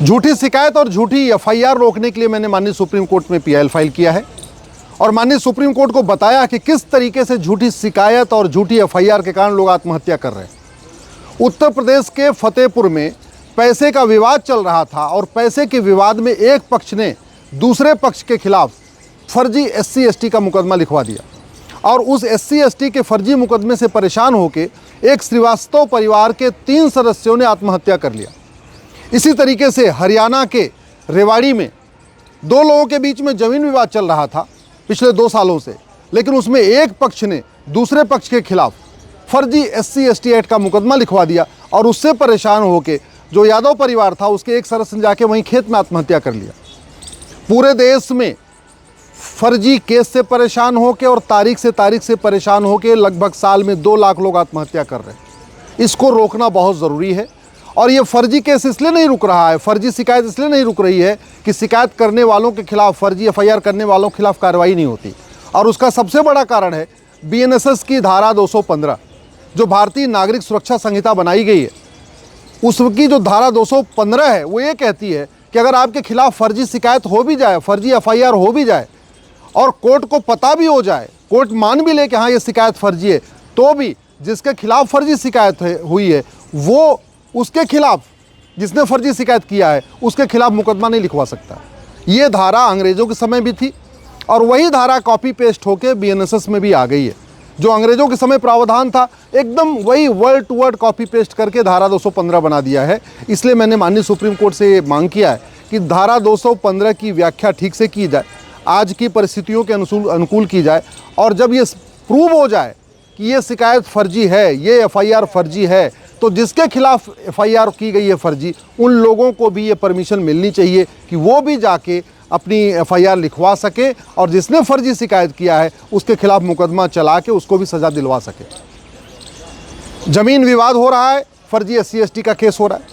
झूठी शिकायत और झूठी एफआईआर रोकने के लिए मैंने माननीय सुप्रीम कोर्ट में पीआईएल फाइल किया है और माननीय सुप्रीम कोर्ट को बताया कि किस तरीके से झूठी शिकायत और झूठी एफआईआर के कारण लोग आत्महत्या कर रहे हैं। उत्तर प्रदेश के फतेहपुर में पैसे का विवाद चल रहा था और पैसे के विवाद में एक पक्ष ने दूसरे पक्ष के खिलाफ फर्जी SC/ST का मुकदमा लिखवा दिया और उस SC/ST के फर्जी मुकदमे से परेशान होकर एक श्रीवास्तव परिवार के 3 सदस्यों ने आत्महत्या कर लिया। इसी तरीके से हरियाणा के रेवाड़ी में 2 लोगों के बीच में ज़मीन विवाद चल रहा था पिछले 2 सालों से, लेकिन उसमें एक पक्ष ने दूसरे पक्ष के खिलाफ फर्जी SC/ST एक्ट का मुकदमा लिखवा दिया और उससे परेशान होकर जो यादव परिवार था उसके एक सदस्य ने जाके वहीं खेत में आत्महत्या कर लिया। पूरे देश में फर्जी केस से परेशान होकर और तारीख से परेशान होकर लगभग साल में 2 लाख लोग आत्महत्या कर रहे हैं। इसको रोकना बहुत ज़रूरी है और ये फर्जी केस इसलिए नहीं रुक रहा है, फर्जी शिकायत इसलिए नहीं रुक रही है कि शिकायत करने वालों के खिलाफ, फर्जी एफआईआर करने वालों के खिलाफ कार्रवाई नहीं होती। और उसका सबसे बड़ा कारण है BNSS की धारा 215 जो भारतीय नागरिक सुरक्षा संहिता बनाई गई है, उसकी जो धारा 215 है वो ये कहती है कि अगर आपके खिलाफ फर्जी शिकायत हो भी जाए, फर्जी एफआईआर हो भी जाए और कोर्ट को पता भी हो जाए, कोर्ट मान भी ले कि हाँ ये शिकायत फर्जी है, तो भी जिसके खिलाफ फर्जी शिकायत हुई है वो उसके खिलाफ, जिसने फर्जी शिकायत किया है उसके खिलाफ मुकदमा नहीं लिखवा सकता। ये धारा अंग्रेज़ों के समय भी थी और वही धारा कॉपी पेस्ट होकर BNSS में भी आ गई है। जो अंग्रेज़ों के समय प्रावधान था एकदम वही word to word copy paste करके धारा 215 बना दिया है। इसलिए मैंने माननीय सुप्रीम कोर्ट से मांग किया है कि धारा 215 की व्याख्या ठीक से की जाए, आज की परिस्थितियों के अनुकूल की जाए और जब ये प्रूव हो जाए कि ये शिकायत फर्जी है, ये एफआईआर फर्जी है, तो जिसके खिलाफ एफआईआर की गई है फर्जी, उन लोगों को भी ये परमिशन मिलनी चाहिए कि वो भी जाके अपनी एफआईआर लिखवा सके और जिसने फर्जी शिकायत किया है उसके खिलाफ मुकदमा चला के उसको भी सज़ा दिलवा सके। ज़मीन विवाद हो रहा है, फर्जी SC/ST का केस हो रहा है।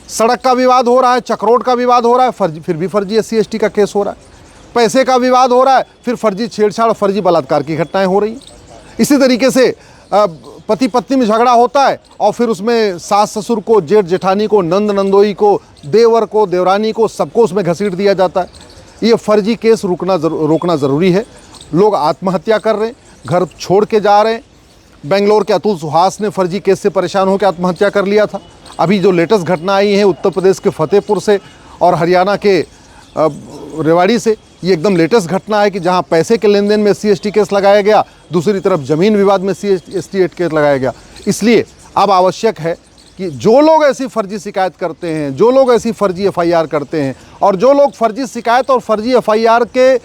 सड़क का विवाद हो रहा है, चक्रोड का विवाद हो रहा है, फिर भी फर्जी SC/ST का केस हो रहा है। पैसे का विवाद हो रहा है, फिर फर्जी छेड़छाड़, फर्जी बलात्कार की घटनाएं हो रही हैं। इसी तरीके से पति पत्नी में झगड़ा होता है और फिर उसमें सास ससुर को, जेठ जेठानी को, नंद नंदोई को, देवर को, देवरानी को, सबको उसमें घसीट दिया जाता है। ये फर्जी केस रोकना ज़रूरी है। लोग आत्महत्या कर रहे हैं, घर छोड़ के जा रहे हैं। बेंगलोर के अतुल सुहास ने फर्जी केस से परेशान होकर आत्महत्या कर लिया था। अभी जो लेटेस्ट घटना आई है उत्तर प्रदेश के फतेहपुर से और हरियाणा के रेवाड़ी से, ये एकदम लेटेस्ट घटना है कि जहां पैसे के लेन देन में SC/ST केस लगाया गया, दूसरी तरफ ज़मीन विवाद में SC/ST केस लगाया गया। इसलिए अब आवश्यक है कि जो लोग ऐसी फर्जी शिकायत करते हैं, जो लोग ऐसी फर्जी एफआईआर करते हैं और जो लोग फर्जी शिकायत और फर्जी एफआईआर के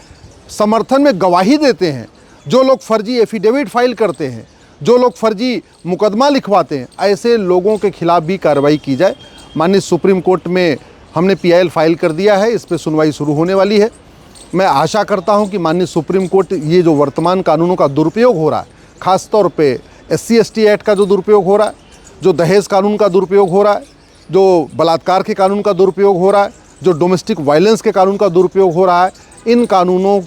समर्थन में गवाही देते हैं, जो लोग फर्जी एफिडेविट फाइल करते हैं, जो लोग फर्जी मुकदमा लिखवाते हैं, ऐसे लोगों के खिलाफ भी कार्रवाई की जाए। माननीय सुप्रीम कोर्ट में हमने पीआईएल फाइल कर दिया है, इस पर सुनवाई शुरू होने वाली है। मैं आशा करता हूं कि माननीय सुप्रीम कोर्ट ये जो वर्तमान कानूनों का दुरुपयोग हो रहा है, ख़ासतौर पे SC/ST एक्ट का जो दुरुपयोग हो रहा है, जो दहेज कानून का दुरुपयोग हो रहा है, जो बलात्कार के कानून का दुरुपयोग हो रहा है, जो डोमेस्टिक वायलेंस के कानून का दुरुपयोग हो रहा है, इन कानूनों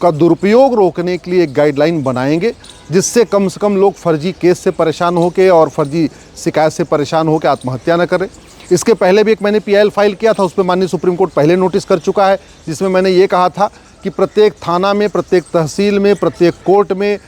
का दुरुपयोग रोकने के लिए एक गाइडलाइन बनाएंगे जिससे कम से कम लोग फर्जी केस से परेशान होकर और फर्जी शिकायत से परेशान होकर आत्महत्या न करें। इसके पहले भी एक मैंने पीआईएल फाइल किया था, उस पर माननीय सुप्रीम कोर्ट पहले नोटिस कर चुका है, जिसमें मैंने ये कहा था कि प्रत्येक थाना में, प्रत्येक तहसील में, प्रत्येक कोर्ट में,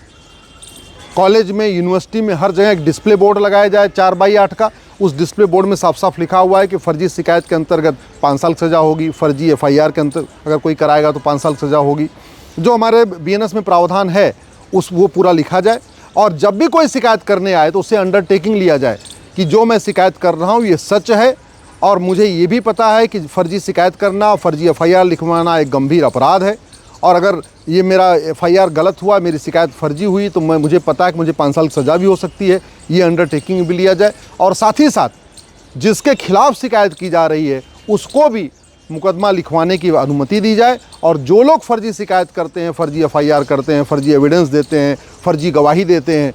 कॉलेज में, यूनिवर्सिटी में, हर जगह एक डिस्प्ले बोर्ड लगाया जाए 4x8 का। उस डिस्प्ले बोर्ड में साफ साफ लिखा हुआ है कि फर्जी शिकायत के अंतर्गत 5 साल की सज़ा होगी, फर्जी एफआईआर के अंतर्गत अगर कोई कराएगा तो 5 साल की सज़ा होगी। जो हमारे BNS में प्रावधान है वो पूरा लिखा जाए और जब भी कोई शिकायत करने आए तो उससे अंडरटेकिंग लिया जाए कि जो मैं शिकायत कर रहा हूँ ये सच है और मुझे ये भी पता है कि फर्जी शिकायत करना, फर्जी एफआईआर लिखवाना एक गंभीर अपराध है और अगर ये मेरा एफआईआर गलत हुआ, मेरी शिकायत फर्जी हुई तो मुझे पता है कि मुझे 5 साल की सज़ा भी हो सकती है। ये अंडरटेकिंग भी लिया जाए और साथ ही साथ जिसके खिलाफ शिकायत की जा रही है उसको भी मुकदमा लिखवाने की अनुमति दी जाए और जो लोग फर्जी शिकायत करते हैं, फर्जी एफआईआर करते हैं, फर्जी एविडेंस देते हैं, फर्जी गवाही देते हैं,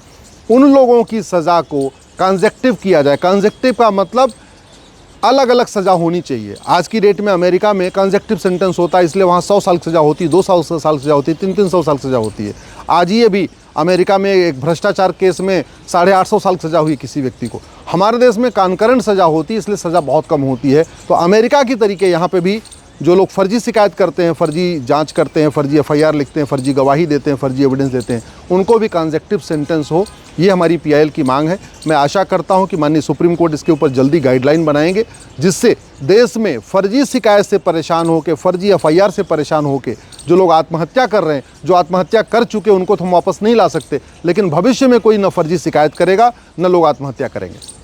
उन लोगों की सज़ा को कंजेक्टिव किया जाए। कंजेक्टिव का मतलब अलग अलग सज़ा होनी चाहिए। आज की डेट में अमेरिका में कंसेक्टिव सेंटेंस होता है, इसलिए वहाँ 100 साल की सज़ा होती है, 200 साल सज़ा होती है, 300 साल सज़ा होती है। आज ही अभी अमेरिका में एक भ्रष्टाचार केस में 850 साल की सज़ा हुई किसी व्यक्ति को। हमारे देश में कॉन्करेंट सज़ा होती है, इसलिए सज़ा बहुत कम होती है। तो अमेरिका की तरीके यहाँ पे भी जो लोग फर्जी शिकायत करते हैं, फर्जी जांच करते हैं, फर्जी एफआईआर लिखते हैं, फर्जी गवाही देते हैं, फर्जी एविडेंस देते हैं, उनको भी कंसेक्टिव सेंटेंस हो, ये हमारी पीआईएल की मांग है। मैं आशा करता हूं कि माननीय सुप्रीम कोर्ट इसके ऊपर जल्दी गाइडलाइन बनाएंगे, जिससे देश में फर्जी शिकायत से परेशान होकर, फर्जी एफआईआर से परेशान होकर जो लोग आत्महत्या कर रहे हैं, जो आत्महत्या कर चुके, उनको तो हम वापस नहीं ला सकते, लेकिन भविष्य में कोई न फर्जी शिकायत करेगा, न लोग आत्महत्या करेंगे।